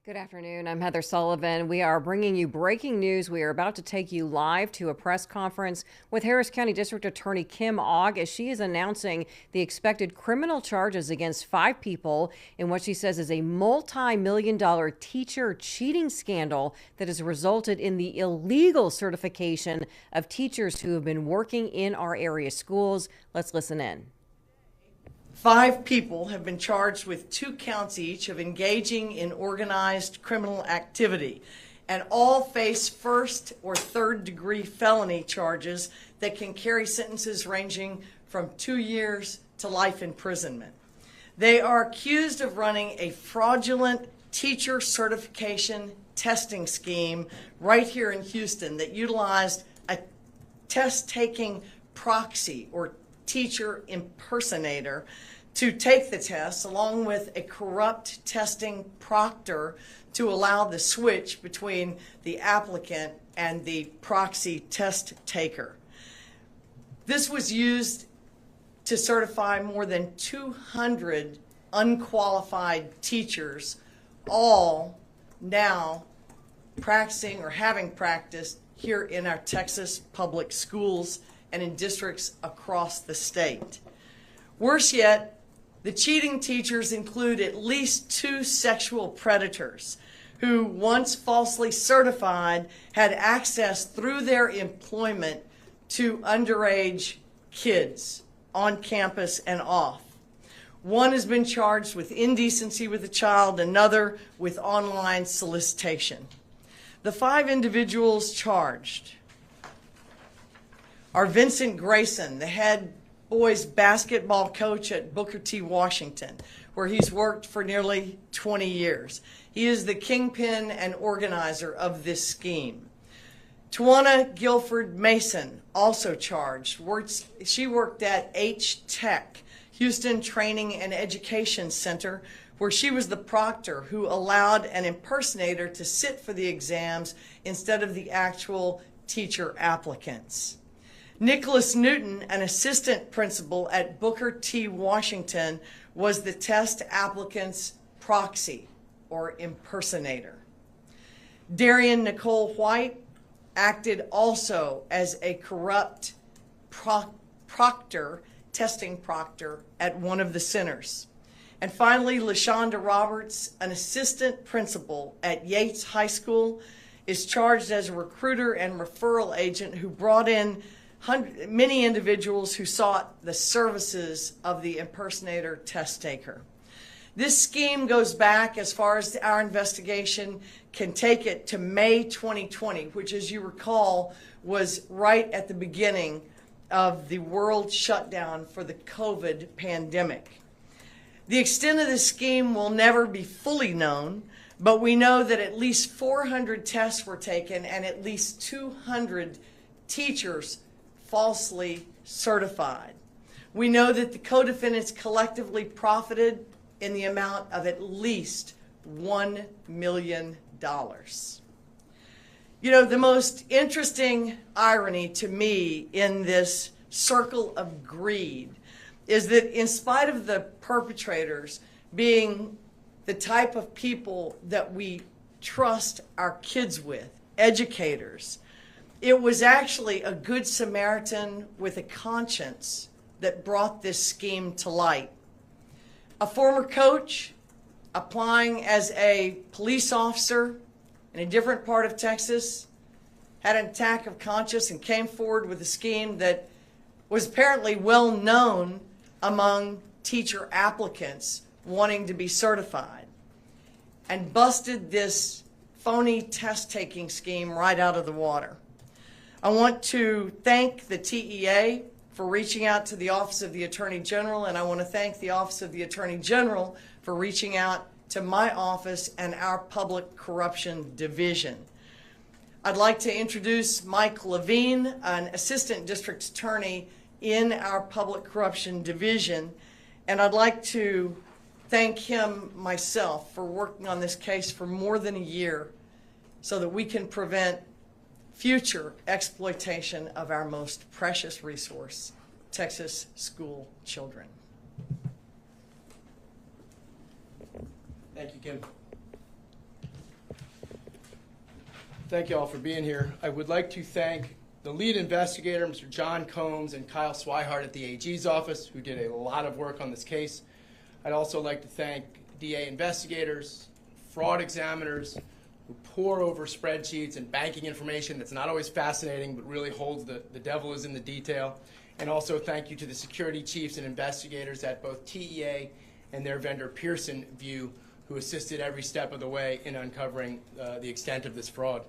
Good afternoon. I'm Heather Sullivan. We are bringing you breaking news. We are about to take you live to a press conference with Harris County District Attorney Kim Ogg as she is announcing the expected criminal charges against 5 people in what she says is a multi-million-dollar teacher cheating scandal that has resulted in the illegal certification of teachers who have been working in our area schools. Let's listen in. 5 people have been charged with 2 counts each of engaging in organized criminal activity, and all face first or third degree felony charges that can carry sentences ranging from 2 years to life imprisonment. They are accused of running a fraudulent teacher certification testing scheme right here in Houston that utilized a test-taking proxy or teacher impersonator to take the test, along with a corrupt testing proctor to allow the switch between the applicant and the proxy test taker. This was used to certify more than 200 unqualified teachers, all now practicing or having practiced here in our Texas public schools and in districts across the state. Worse yet, the cheating teachers include at least 2 sexual predators who, once falsely certified, had access through their employment to underage kids on campus and off. One has been charged with indecency with a child, another with online solicitation. The 5 individuals charged are Vincent Grayson, the head boys basketball coach at Booker T. Washington, where he's worked for nearly 20 years. He is the kingpin and organizer of this scheme. Tawana Guilford Mason, also charged. She worked at H-Tech, Houston Training and Education Center, where she was the proctor who allowed an impersonator to sit for the exams instead of the actual teacher applicants. Nicholas Newton, an assistant principal at Booker T. Washington, was the test applicant's proxy or impersonator. Darian Nicole White acted also as a corrupt testing proctor at one of the centers. And finally, LaShonda Roberts, an assistant principal at Yates High School, is charged as a recruiter and referral agent who brought in many individuals who sought the services of the impersonator test taker. This scheme goes back, as far as our investigation can take it, to May 2020, which, as you recall, was right at the beginning of the world shutdown for the COVID pandemic. The extent of this scheme will never be fully known, but we know that at least 400 tests were taken and at least 200 teachers falsely certified. We know that the co-defendants collectively profited in the amount of at least $1 million. You know, the most interesting irony to me in this circle of greed is that in spite of the perpetrators being the type of people that we trust our kids with, educators, it was actually a good Samaritan with a conscience that brought this scheme to light. A former coach applying as a police officer in a different part of Texas had an attack of conscience and came forward with a scheme that was apparently well known among teacher applicants wanting to be certified, and busted this phony test-taking scheme right out of the water. I want to thank the TEA for reaching out to the Office of the Attorney General, and I want to thank the Office of the Attorney General for reaching out to my office and our Public Corruption Division. I'd like to introduce Mike Levine, an Assistant District Attorney in our Public Corruption Division, and I'd like to thank him myself for working on this case for more than a year so that we can prevent future exploitation of our most precious resource, Texas school children. Thank you, Kim. Thank you all for being here. I would like to thank the lead investigator, Mr. John Combs, and Kyle Swihart at the AG's office, who did a lot of work on this case. I'd also like to thank DA investigators, fraud examiners, who pore over spreadsheets and banking information that's not always fascinating, but really holds the devil is in the detail. And also thank you to the security chiefs and investigators at both TEA and their vendor Pearson VUE, who assisted every step of the way in uncovering the extent of this fraud.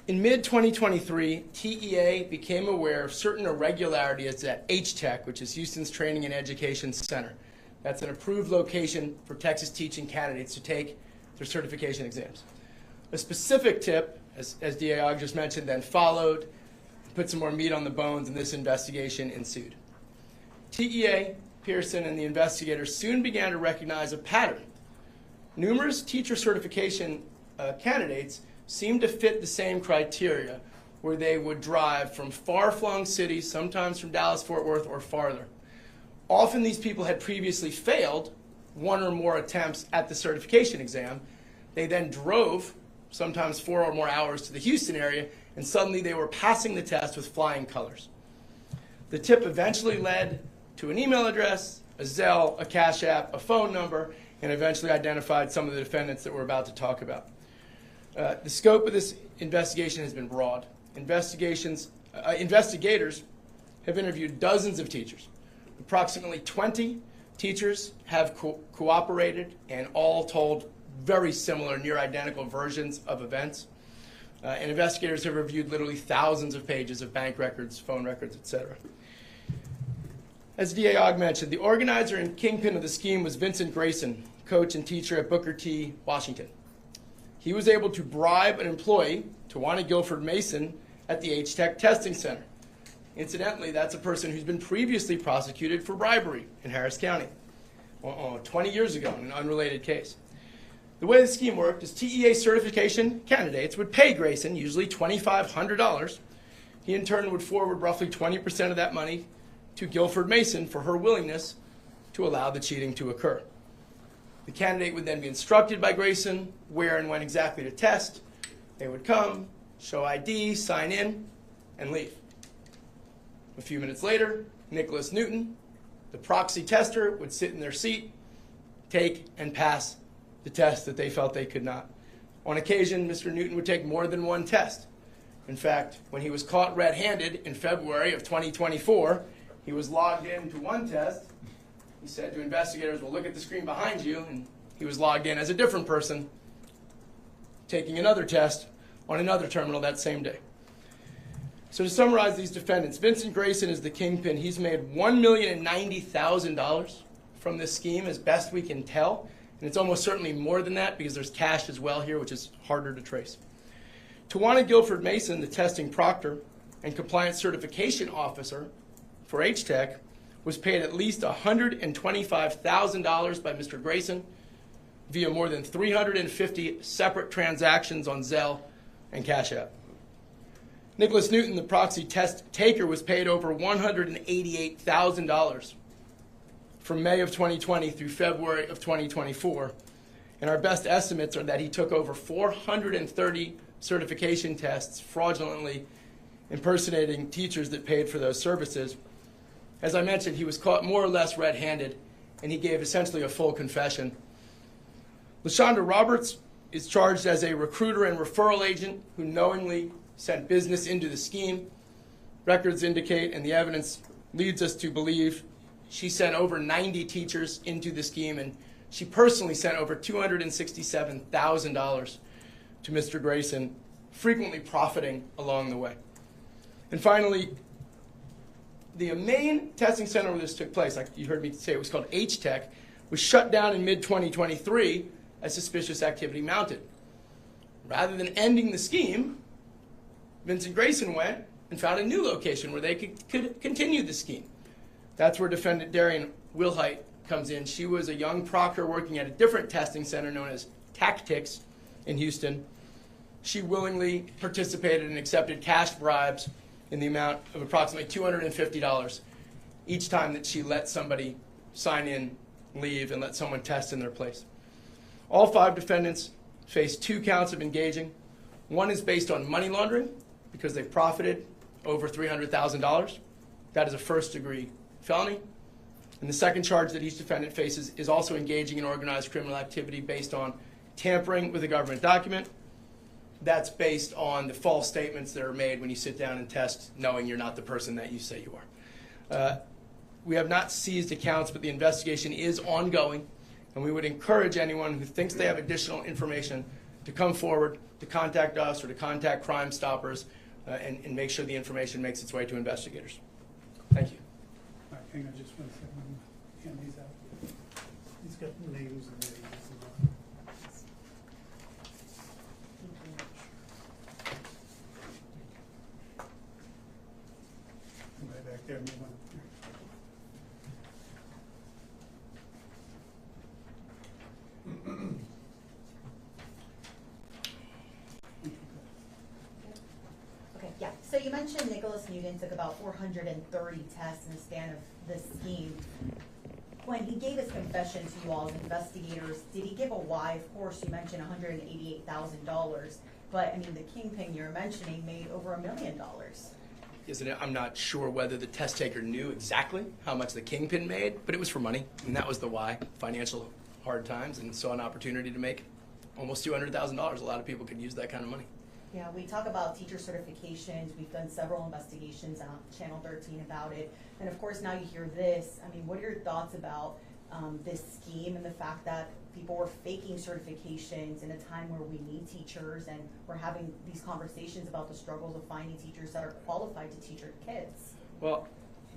In mid-2023, TEA became aware of certain irregularities at HTEC, which is Houston's Training and Education Center. That's an approved location for Texas teaching candidates to take their certification exams. A specific tip, as DA Ogg just mentioned, then followed, put some more meat on the bones, and this investigation ensued. TEA, Pearson, and the investigators soon began to recognize a pattern. Numerous teacher certification candidates seemed to fit the same criteria, where they would drive from far-flung cities, sometimes from Dallas-Fort Worth or farther. Often these people had previously failed one or more attempts at the certification exam. They then drove, sometimes 4 or more hours, to the Houston area, and suddenly they were passing the test with flying colors. The tip eventually led to an email address, a Zelle, a Cash App, a phone number, and eventually identified some of the defendants that we're about to talk about. The scope of this investigation has been broad. Investigators have interviewed dozens of teachers. Approximately 20 teachers have cooperated, and all told very similar, near identical versions of events. And investigators have reviewed literally thousands of pages of bank records, phone records, etc. As DA Ogg mentioned, the organizer and kingpin of the scheme was Vincent Grayson, coach and teacher at Booker T, Washington. He was able to bribe an employee, Tawana Guilford Mason, at the HTEC testing center. Incidentally, that's a person who's been previously prosecuted for bribery in Harris County 20 years ago in an unrelated case. The way the scheme worked is TEA certification candidates would pay Grayson, usually $2,500. He in turn would forward roughly 20% of that money to Guilford Mason for her willingness to allow the cheating to occur. The candidate would then be instructed by Grayson where and when exactly to test. They would come, show ID, sign in, and leave. A few minutes later, Nicholas Newton, the proxy tester, would sit in their seat, take and pass the test that they felt they could not. On occasion, Mr. Newton would take more than one test. In fact, when he was caught red-handed in February of 2024, he was logged into one test. He said to investigators, "Well, look at the screen behind you," and he was logged in as a different person, taking another test on another terminal that same day. So to summarize these defendants, Vincent Grayson is the kingpin. He's made $1,090,000 from this scheme, as best we can tell. And it's almost certainly more than that because there's cash as well here, which is harder to trace. Tawana Guilford Mason, the testing proctor and compliance certification officer for HTEC, was paid at least $125,000 by Mr. Grayson via more than 350 separate transactions on Zelle and Cash App. Nicholas Newton, the proxy test taker, was paid over $188,000 from May of 2020 through February of 2024. And our best estimates are that he took over 430 certification tests fraudulently impersonating teachers that paid for those services. As I mentioned, he was caught more or less red-handed, and he gave essentially a full confession. LaShonda Roberts is charged as a recruiter and referral agent who knowingly sent business into the scheme. Records indicate, and the evidence leads us to believe, she sent over 90 teachers into the scheme, and she personally sent over $267,000 to Mr. Grayson, frequently profiting along the way. And finally, the main testing center where this took place, like you heard me say, it was called HTEC, was shut down in mid-2023 as suspicious activity mounted. Rather than ending the scheme, Vincent Grayson went and found a new location where they could continue the scheme. That's where defendant Darian Wilhite comes in. She was a young proctor working at a different testing center known as Tactics in Houston. She willingly participated and accepted cash bribes in the amount of approximately $250 each time that she let somebody sign in, leave, and let someone test in their place. All 5 defendants faced 2 counts of engaging. One is based on money laundering because they profited over $300,000. That is a first-degree felony. And the second charge that each defendant faces is also engaging in organized criminal activity based on tampering with a government document. That's based on the false statements that are made when you sit down and test, knowing you're not the person that you say you are. We have not seized accounts, but the investigation is ongoing, and we would encourage anyone who thinks they have additional information to come forward, to contact us or to contact Crime Stoppers, and make sure the information makes its way to investigators. Thank you. All right, hang on just 1 second. I'm hand these out. He's got names and names. Right back there, move on. Okay, yeah. So you mentioned Nicholas Newton took about 430 tests in the span of this scheme. When he gave his confession to you all as investigators, did he give a why? Of course, you mentioned $188,000, but I mean, the kingpin you're mentioning made over $1 million. Isn't it? I'm not sure whether the test taker knew exactly how much the kingpin made, but it was for money, and that was the why. Financial hard times, and saw an opportunity to make almost $200,000. A lot of people could use that kind of money. Yeah, we talk about teacher certifications. We've done several investigations on Channel 13 about it. And of course, now you hear this. I mean, what are your thoughts about this scheme and the fact that people were faking certifications in a time where we need teachers, and we're having these conversations about the struggles of finding teachers that are qualified to teach our kids? Well,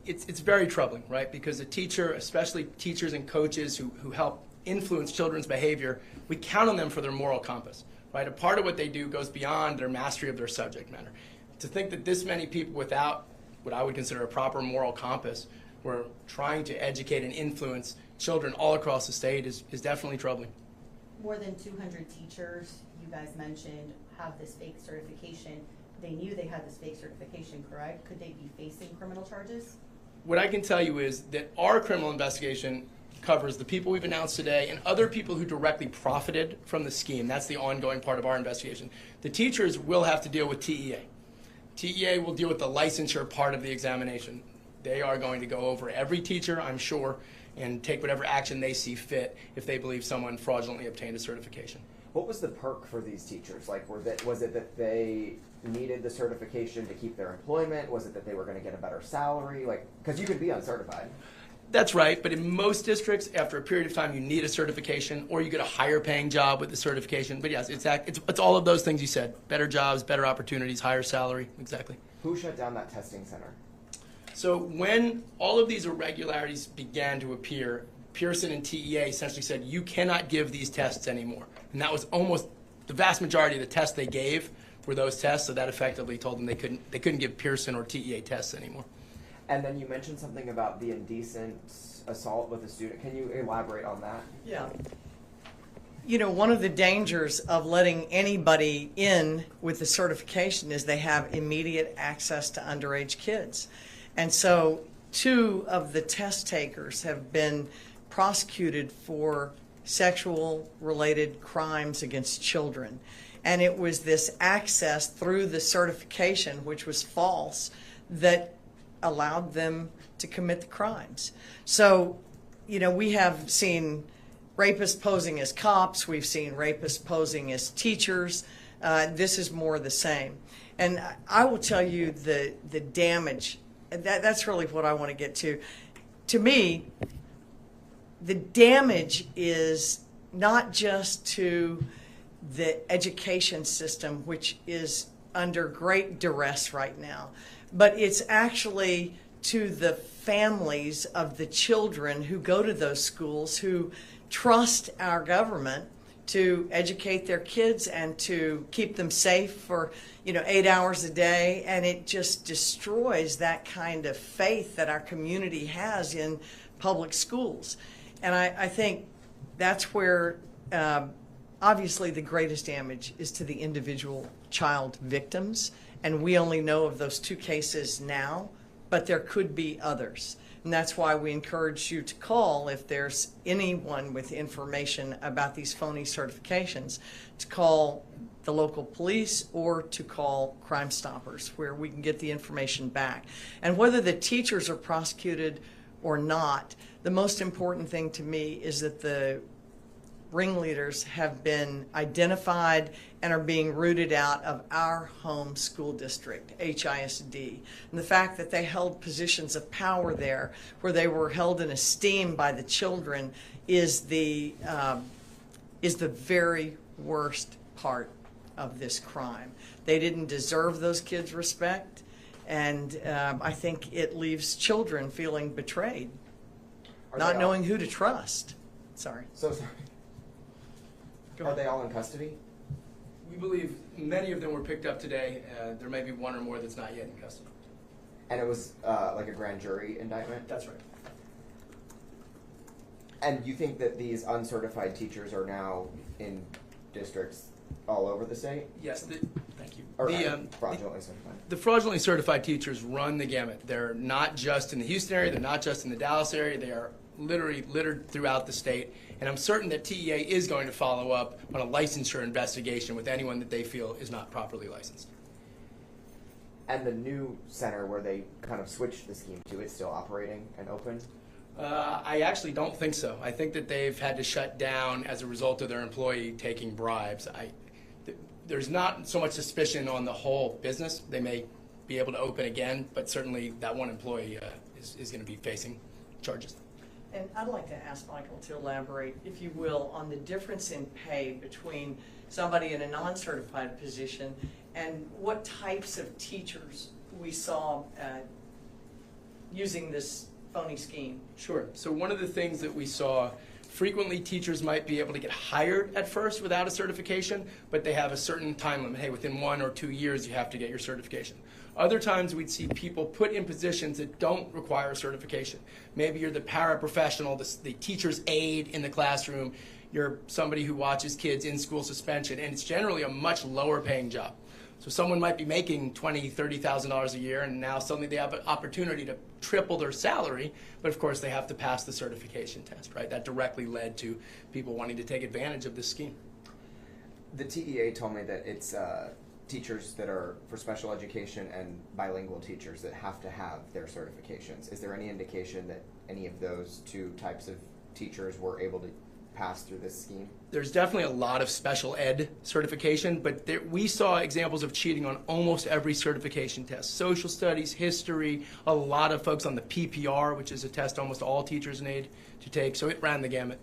it's very troubling, right? Because a teacher, especially teachers and coaches who help influence children's behavior, we count on them for their moral compass, right? A part of what they do goes beyond their mastery of their subject matter. To think that this many people without what I would consider a proper moral compass were trying to educate and influence children all across the state is definitely troubling. More than 200 teachers, you guys mentioned, have this fake certification. They knew they had this fake certification, correct? Could they be facing criminal charges? What I can tell you is that our criminal investigation covers the people we've announced today and other people who directly profited from the scheme. That's the ongoing part of our investigation. The teachers will have to deal with TEA. TEA will deal with the licensure part of the examination. They are going to go over every teacher, I'm sure, and take whatever action they see fit if they believe someone fraudulently obtained a certification. What was the perk for these teachers? Like, was it that they needed the certification to keep their employment? Was it that they were going to get a better salary? Like, because you could be uncertified. That's right, but in most districts, after a period of time, you need a certification, or you get a higher paying job with the certification. But yes, it's all of those things you said. Better jobs, better opportunities, higher salary, exactly. Who shut down that testing center? So when all of these irregularities began to appear, Pearson and TEA essentially said, you cannot give these tests anymore. And that was almost the vast majority of the tests they gave were those tests, so that effectively told them they couldn't give Pearson or TEA tests anymore. And then you mentioned something about the indecent assault with a student. Can you elaborate on that? Yeah. You know, one of the dangers of letting anybody in with the certification is they have immediate access to underage kids. And so 2 of the test takers have been prosecuted for sexual-related crimes against children. And it was this access through the certification, which was false, that allowed them to commit the crimes. So, you know, we have seen rapists posing as cops. We've seen rapists posing as teachers. This is more the same. And I will tell you the damage. That's really what I want to get to. To me, the damage is not just to the education system, which is under great duress right now, but it's actually to the families of the children who go to those schools, who trust our government to educate their kids and to keep them safe for 8 hours a day. And it just destroys that kind of faith that our community has in public schools. And I think that's where obviously the greatest damage is to the individual child victims. And we only know of those 2 cases now, but there could be others. And that's why we encourage you to call if there's anyone with information about these phony certifications, to call the local police or to call Crime Stoppers, where we can get the information back. And whether the teachers are prosecuted or not, the most important thing to me is that the ringleaders have been identified and are being rooted out of our home school district, HISD. And the fact that they held positions of power there, where they were held in esteem by the children, is the very worst part of this crime. They didn't deserve those kids' respect, and I think it leaves children feeling betrayed, not knowing who to trust. Sorry. So sorry. Are they all in custody? We believe many of them were picked up today. There may be one or more that's not yet in custody. And it was like a grand jury indictment? That's right. And you think that these uncertified teachers are now in districts all over the state? Yes. Thank you. Or fraudulently certified? The fraudulently certified teachers run the gamut. They're not just in the Houston area. They're not just in the Dallas area. They are literally littered throughout the state. And I'm certain that TEA is going to follow up on a licensure investigation with anyone that they feel is not properly licensed. And the new center where they kind of switched the scheme to, it's still operating and open? I actually don't think so. I think that they've had to shut down as a result of their employee taking bribes. There's not so much suspicion on the whole business. They may be able to open again, but certainly that one employee is going to be facing charges. And I'd like to ask Michael to elaborate, if you will, on the difference in pay between somebody in a non-certified position and what types of teachers we saw using this phony scheme. Sure. So one of the things that we saw, frequently teachers might be able to get hired at first without a certification, but they have a certain time limit. Hey, within 1 or 2 years you have to get your certification. Other times we'd see people put in positions that don't require a certification. Maybe you're the paraprofessional, the teacher's aide in the classroom. You're somebody who watches kids in school suspension, and it's generally a much lower paying job. So someone might be making $20,000, $30,000 a year, and now suddenly they have an opportunity to triple their salary, but of course they have to pass the certification test, right? That directly led to people wanting to take advantage of this scheme. The TEA told me that it's teachers that are for special education and bilingual teachers that have to have their certifications. Is there any indication that any of those two types of teachers were able to pass through this scheme? There's definitely a lot of special ed certification, but we saw examples of cheating on almost every certification test. Social studies, history, a lot of folks on the PPR, which is a test almost all teachers need to take, so it ran the gamut.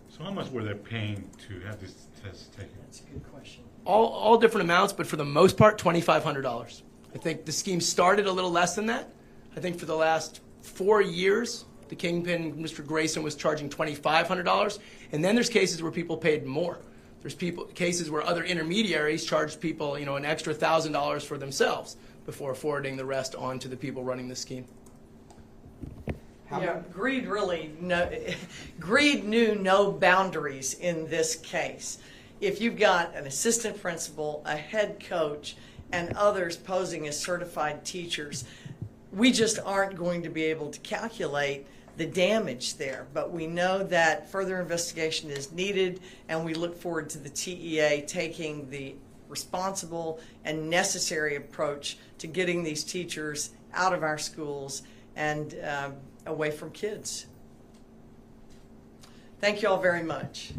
So how much were they paying to have this test taken? That's a good question. All different amounts, but for the most part, $2,500. I think the scheme started a little less than that. I think for the last 4 years, the kingpin, Mr. Grayson, was charging $2,500, and then there's cases where people paid more. There's cases where other intermediaries charged people, an extra $1,000 for themselves before forwarding the rest on to the people running the scheme. Greed knew no boundaries in this case. If you've got an assistant principal, a head coach, and others posing as certified teachers, we just aren't going to be able to calculate the damage there. But we know that further investigation is needed, and we look forward to the TEA taking the responsible and necessary approach to getting these teachers out of our schools and away from kids. Thank you all very much.